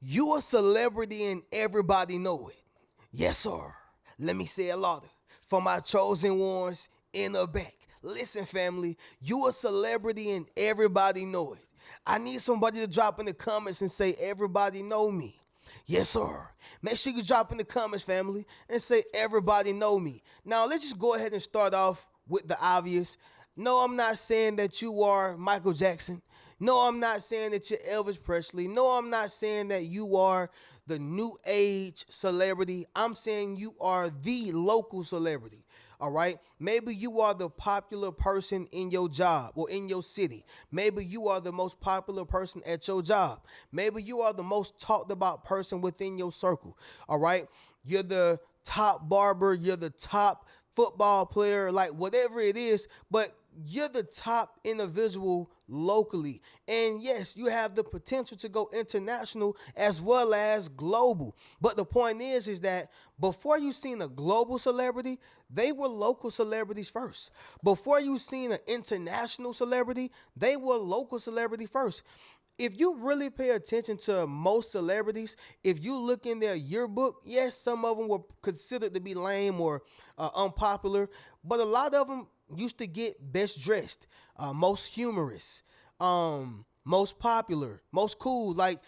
You a celebrity and everybody know it. Yes, sir. Let me say a lot. For my chosen ones in the back. Listen, family, you a celebrity and everybody know it. I need somebody to drop in the comments and say everybody know me. Yes, sir. Make sure you drop in the comments, family, and say everybody know me. Now, let's just go ahead and start off with the obvious. No, I'm not saying that you are Michael Jackson. No, I'm not saying that you're Elvis Presley. No, I'm not saying that you are the new age celebrity. I'm saying you are the local celebrity. All right. Maybe you are the popular person in your job or in your city. Maybe you are the most popular person at your job. Maybe you are the most talked about person within your circle. All right. You're the top barber. You're the top football player, like whatever it is, but you're the top individual locally. And yes, you have the potential to go international as well as global. But the point is that before you seen a global celebrity, they were local celebrities first. Before you seen an international celebrity, they were local celebrity first. If you really pay attention to most celebrities, if you look in their yearbook, yes, some of them were considered to be lame or unpopular, but a lot of them used to get best dressed, most humorous, most popular, most cool. Like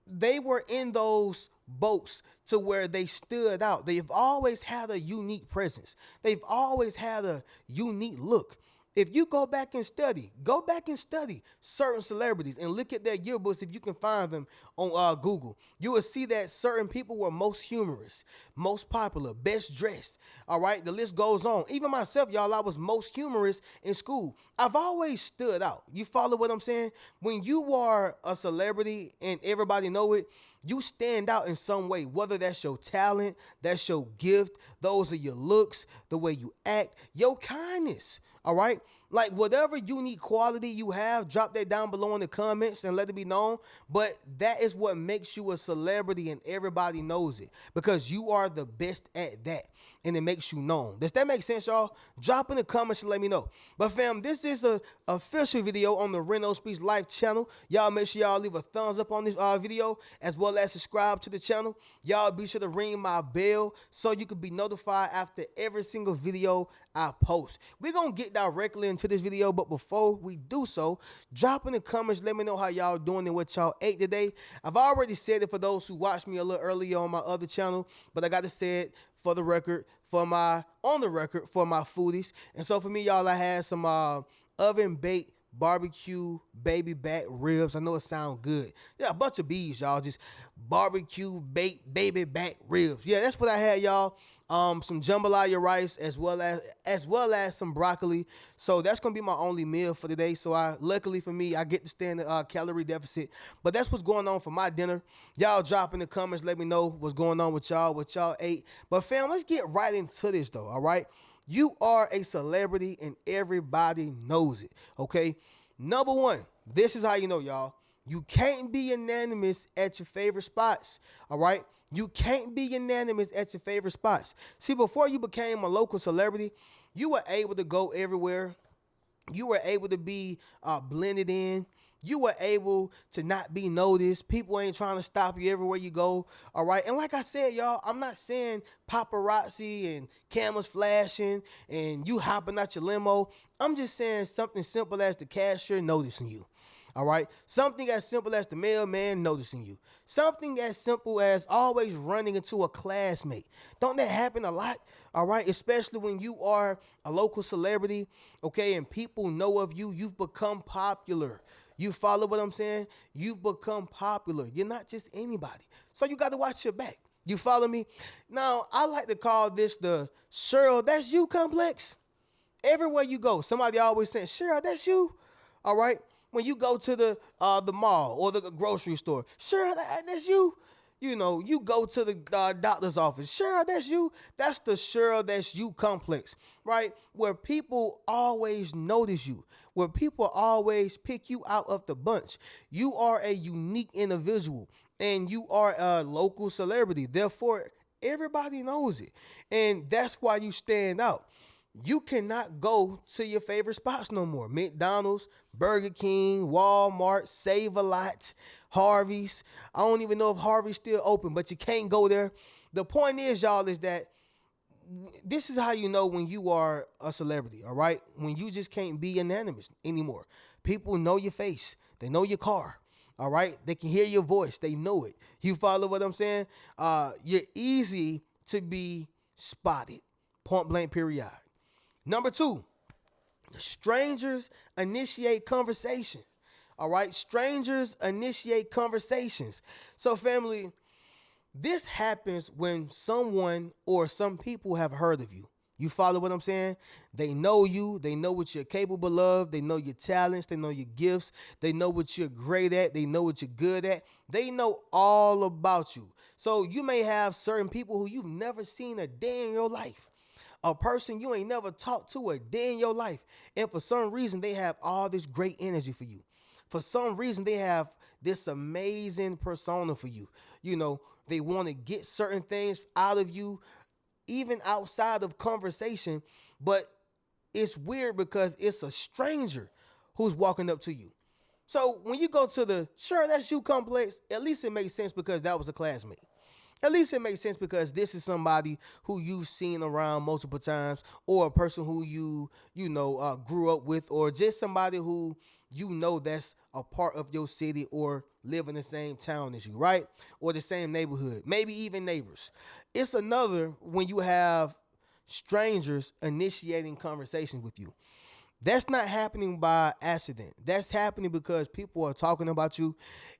they were in those boats to where they stood out. They've always had a unique presence. They've always had a unique look. If you go back and study certain celebrities and look at their yearbooks if you can find them on Google. You will see that certain people were most humorous, most popular, best dressed. All right, the list goes on. Even myself, y'all, I was most humorous in school. I've always stood out. You follow what I'm saying? When you are a celebrity and everybody know it, you stand out in some way, whether that's your talent, that's your gift, those are your looks, the way you act, your kindness. All right. Like whatever unique quality you have, drop that down below in the comments and let it be known. But that is what makes you a celebrity and everybody knows it because you are the best at that and it makes you known. Does that make sense, y'all? Drop in the comments and let me know. But fam, this is a official video on the Reno Speaks Life channel. Y'all make sure y'all leave a thumbs up on this video as well as subscribe to the channel. Y'all be sure to ring my bell so you can be notified after every single video I post. We're going to get directly into this video, but before we do so, drop in the comments, let me know how y'all doing and what y'all ate today. I've already said it for those who watched me a little earlier on my other channel, but I got to say it for the record, for my foodies. And so for me, y'all, I had some oven baked barbecue baby back ribs. I know it sounds good. Yeah, a bunch of bees, y'all. Just barbecue baked baby back ribs. Yeah, that's what I had, y'all. Some jambalaya rice as well as some broccoli. So that's gonna be my only meal for today. So luckily for me, I get to stay in the calorie deficit. But that's what's going on for my dinner. Y'all drop in the comments, let me know what's going on with y'all, what y'all ate. But fam, let's get right into this though. All right. You are a celebrity and everybody knows it, okay? Number one, this is how you know, y'all. You can't be unanimous at your favorite spots, all right? You can't be unanimous at your favorite spots. See, before you became a local celebrity, you were able to go everywhere. You were able to be blended in. You were able to not be noticed. People ain't trying to stop you everywhere you go. All right. And like I said, y'all, I'm not saying paparazzi and cameras flashing and you hopping out your limo. I'm just saying something simple as the cashier noticing you. All right. Something as simple as the mailman noticing you. Something as simple as always running into a classmate. Don't that happen a lot? All right. Especially when you are a local celebrity. Okay. And people know of you. You've become popular. You follow what I'm saying? You've become popular. You're not just anybody. So you got to watch your back. You follow me? Now, I like to call this the Cheryl, that's you complex. Everywhere you go, somebody always saying, Cheryl, that's you. All right? When you go to the mall or the grocery store, Cheryl, that's you. You know, you go to the doctor's office. Cheryl, that's you. That's the Cheryl, that's you complex, right? Where people always notice you, where people always pick you out of the bunch. You are a unique individual and you are a local celebrity. Therefore, everybody knows it. And that's why you stand out. You cannot go to your favorite spots no more. McDonald's, Burger King, Walmart, Save-A-Lot, Harvey's. I don't even know if Harvey's still open, but you can't go there. The point is, y'all, is that this is how you know when you are a celebrity, all right? When you just can't be anonymous anymore. People know your face. They know your car. All right? They can hear your voice. They know it. You follow what I'm saying? You're easy to be spotted. Point blank period. Number two, strangers initiate conversation. All right? Strangers initiate conversations. So family, this happens when someone or some people have heard of you. You follow what I'm saying? They know you. They know what you're capable of. They know your talents. They know your gifts. They know what you're great at. They know what you're good at. They know all about you. So you may have certain people who you've never seen a day in your life. A person you ain't never talked to a day in your life. And for some reason, they have all this great energy for you. For some reason, they have this amazing persona for you. You know, they want to get certain things out of you, even outside of conversation. But it's weird because it's a stranger who's walking up to you. So when you go to the, sure, that's you complex, at least it makes sense because that was a classmate. At least it makes sense because this is somebody who you've seen around multiple times, or a person who you grew up with, or just somebody who you know that's a part of your city or live in the same town as you, right? Or the same neighborhood, maybe even neighbors. It's another when you have strangers initiating conversations with you. That's not happening by accident. That's happening because people are talking about you,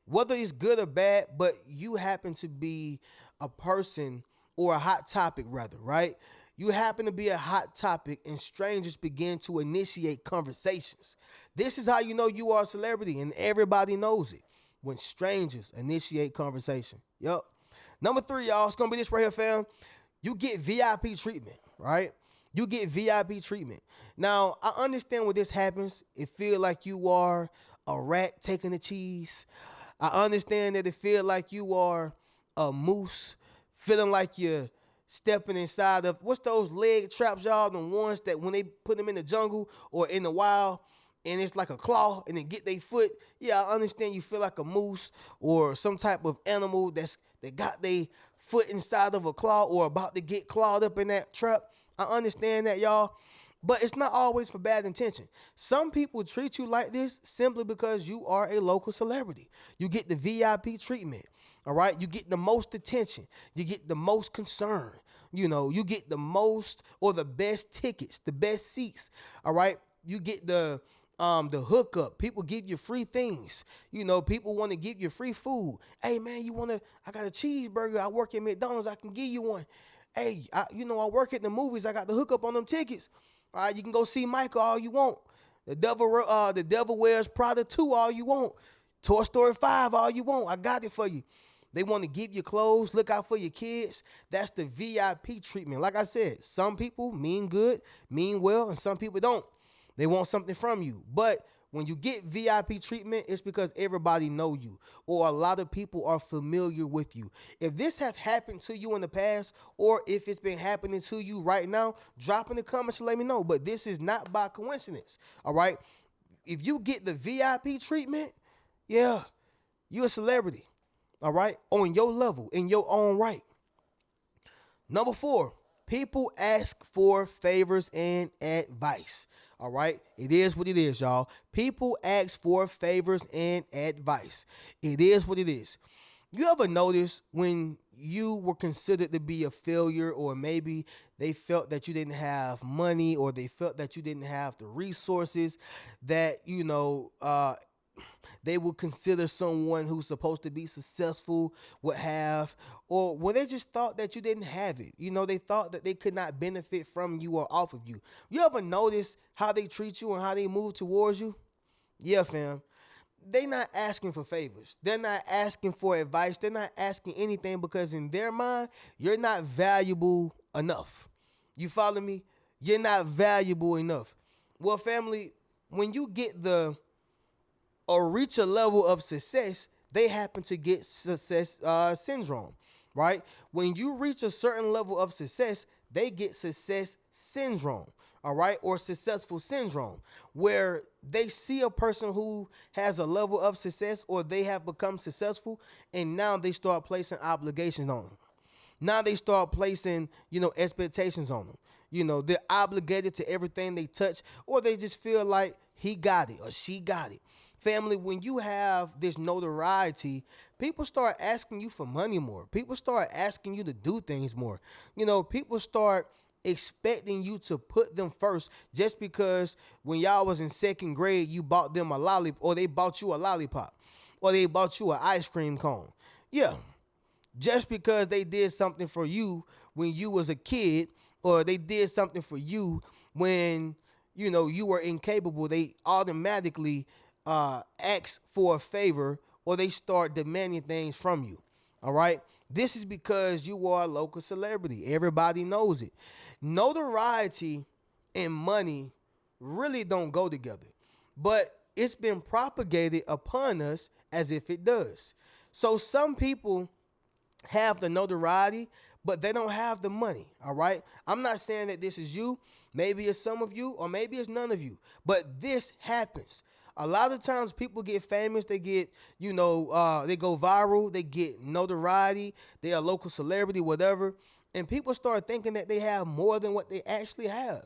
whether it's good or bad, but you happen to be a person, or a hot topic rather, right? You happen to be a hot topic and strangers begin to initiate conversations. This is how you know you are a celebrity and everybody knows it. When strangers initiate conversation. Yep. Number three, y'all, it's going to be this right here, fam. You get VIP treatment, right? You get VIP treatment. Now, I understand when this happens, it feel like you are a rat taking the cheese. I understand that it feel like you are a moose feeling like you're stepping inside of, what's those leg traps, y'all? The ones that when they put them in the jungle or in the wild, and it's like a claw and they get their foot. Yeah, I understand you feel like a moose or some type of animal that got their foot inside of a claw or about to get clawed up in that trap. I understand that, y'all. But it's not always for bad intention. Some people treat you like this simply because you are a local celebrity. You get the VIP treatment, all right? You get the most attention. You get the most concern. You know, you get the most or the best tickets, the best seats, all right? You get the hookup. People give you free things. You know, people want to give you free food. Hey, man, I got a cheeseburger. I work at McDonald's. I can give you one. Hey, I work at the movies. I got the hookup on them tickets. All right, you can go see Michael all you want. The Devil Wears Prada 2 all you want. Toy Story 5 all you want. I got it for you. They want to give you clothes, look out for your kids. That's the VIP treatment. Like I said, some people mean good, mean well, and some people don't. They want something from you. But when you get VIP treatment, it's because everybody know you or a lot of people are familiar with you. If this have happened to you in the past or if it's been happening to you right now, drop in the comments and let me know. But this is not by coincidence, all right? If you get the VIP treatment, yeah, you're a celebrity, all right, on your level, in your own right. Number 4, people ask for favors and advice. All right. It is what it is, y'all. People ask for favors and advice. It is what it is. You ever notice when you were considered to be a failure, or maybe they felt that you didn't have money, or they felt that you didn't have the resources that, they would consider someone who's supposed to be successful would have, or when they just thought that you didn't have it. You know, they thought that they could not benefit from you or off of you. You ever notice how they treat you and how they move towards you? Yeah, fam. They not asking for favors. They're not asking for advice. They're not asking anything because in their mind, you're not valuable enough. You follow me? You're not valuable enough. Well, family, when you get or reach a level of success, they happen to get success syndrome, right? When you reach a certain level of success, they get success syndrome, all right, or successful syndrome, where they see a person who has a level of success or they have become successful, and now they start placing obligations on them. Now they start placing, expectations on them. They're obligated to everything they touch, or they just feel like he got it or she got it. Family, when you have this notoriety, people start asking you for money more. People start asking you to do things more. People start expecting you to put them first just because when y'all was in second grade, you bought them a lollipop, or they bought you a lollipop, or they bought you an ice cream cone. Yeah, just because they did something for you when you was a kid, or they did something for you when you were incapable, they automatically ask for a favor, or they start demanding things from you. All right, this is because you are a local celebrity. Everybody knows it. Notoriety and money really don't go together, but it's been propagated upon us as if it does. So some people have the notoriety, but they don't have the money. All right. I'm not saying that this is you. Maybe it's some of you, or maybe it's none of you. But this happens. A lot of times people get famous, they get, they go viral, they get notoriety, they're a local celebrity, whatever. And people start thinking that they have more than what they actually have.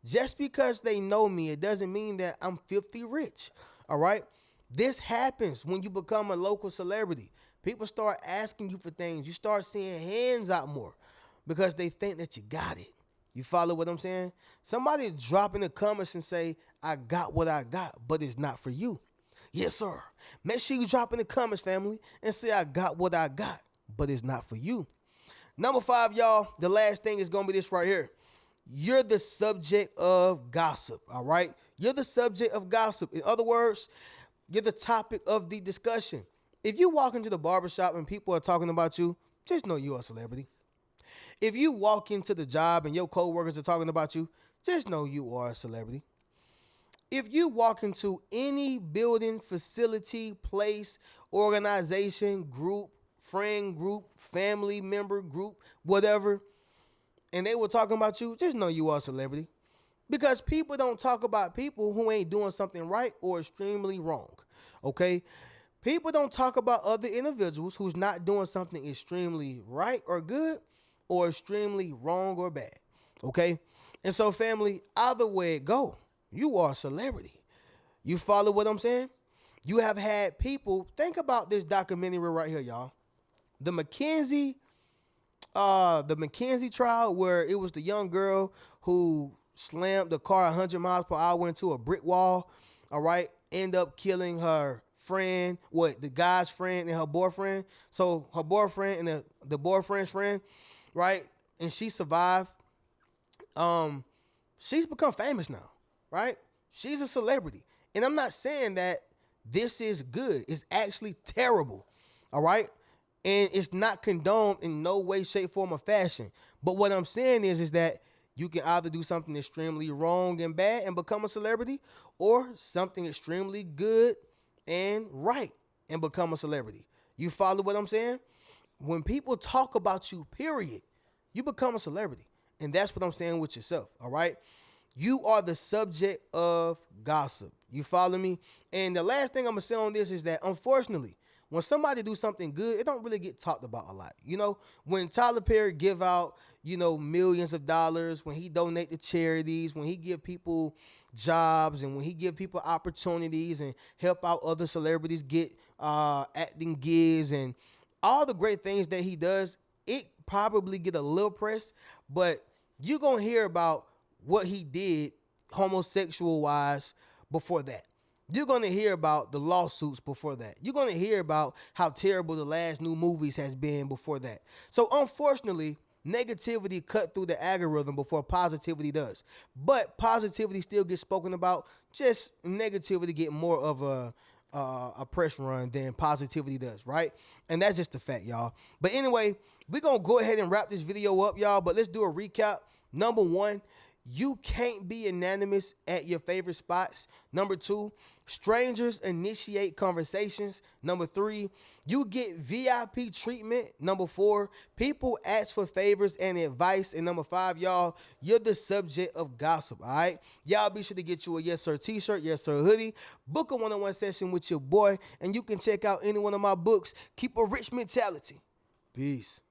Just because they know me, it doesn't mean that I'm filthy rich. All right. This happens when you become a local celebrity. People start asking you for things. You start seeing hands out more because they think that you got it. You follow what I'm saying? Somebody drop in the comments and say, I got what I got, but it's not for you. Yes, sir. Make sure you drop in the comments, family, and say, I got what I got, but it's not for you. Number 5, y'all, the last thing is going to be this right here. You're the subject of gossip, all right? You're the subject of gossip. In other words, you're the topic of the discussion. If you walk into the barbershop and people are talking about you, just know you're a celebrity. If you walk into the job and your coworkers are talking about you, just know you are a celebrity. If you walk into any building, facility, place, organization, group, friend group, family member group, whatever, and they were talking about you, just know you are a celebrity. Because people don't talk about people who ain't doing something right or extremely wrong, okay? People don't talk about other individuals who's not doing something extremely right or good or extremely wrong or bad, okay? And so, family, either way it go, you are a celebrity. You follow what I'm saying? You have had people, think about this documentary right here, y'all. The McKenzie trial, where it was the young girl who slammed the car 100 miles per hour into a brick wall, all right, end up killing her friend, the guy's friend and her boyfriend. So her boyfriend and the boyfriend's friend, right? And she survived. She's become famous now, right? She's a celebrity. And I'm not saying that this is good. It's actually terrible, all right? And it's not condoned in no way, shape, form, or fashion. But what I'm saying is that you can either do something extremely wrong and bad and become a celebrity, or something extremely good and right and become a celebrity. You follow what I'm saying? When people talk about you, period, you become a celebrity. And that's what I'm saying with yourself, all right? You are the subject of gossip. You follow me? And the last thing I'm going to say on this is that, unfortunately, when somebody do something good, it don't really get talked about a lot. When Tyler Perry give out, millions of dollars, when he donate to charities, when he give people jobs, and when he give people opportunities and help out other celebrities get acting gigs and all the great things that he does, it probably get a little press, but you're going to hear about what he did homosexual wise before that. You're going to hear about the lawsuits before that. You're going to hear about how terrible the last new movies has been before that. So unfortunately, negativity cut through the algorithm before positivity does. But positivity still gets spoken about. Just negativity get more of a press run than positivity does, right? And that's just a fact, y'all. But anyway, we're going to go ahead and wrap this video up, y'all. But let's do a recap. Number 1, you can't be anonymous at your favorite spots. Number two, strangers initiate conversations. Number three, you get VIP treatment. Number four, people ask for favors and advice. And number five, y'all, you're the subject of gossip, all right? Y'all be sure to get you a Yes Sir t-shirt, Yes Sir hoodie, book a one-on-one session with your boy, and you can check out any one of my books. Keep a rich mentality. Peace.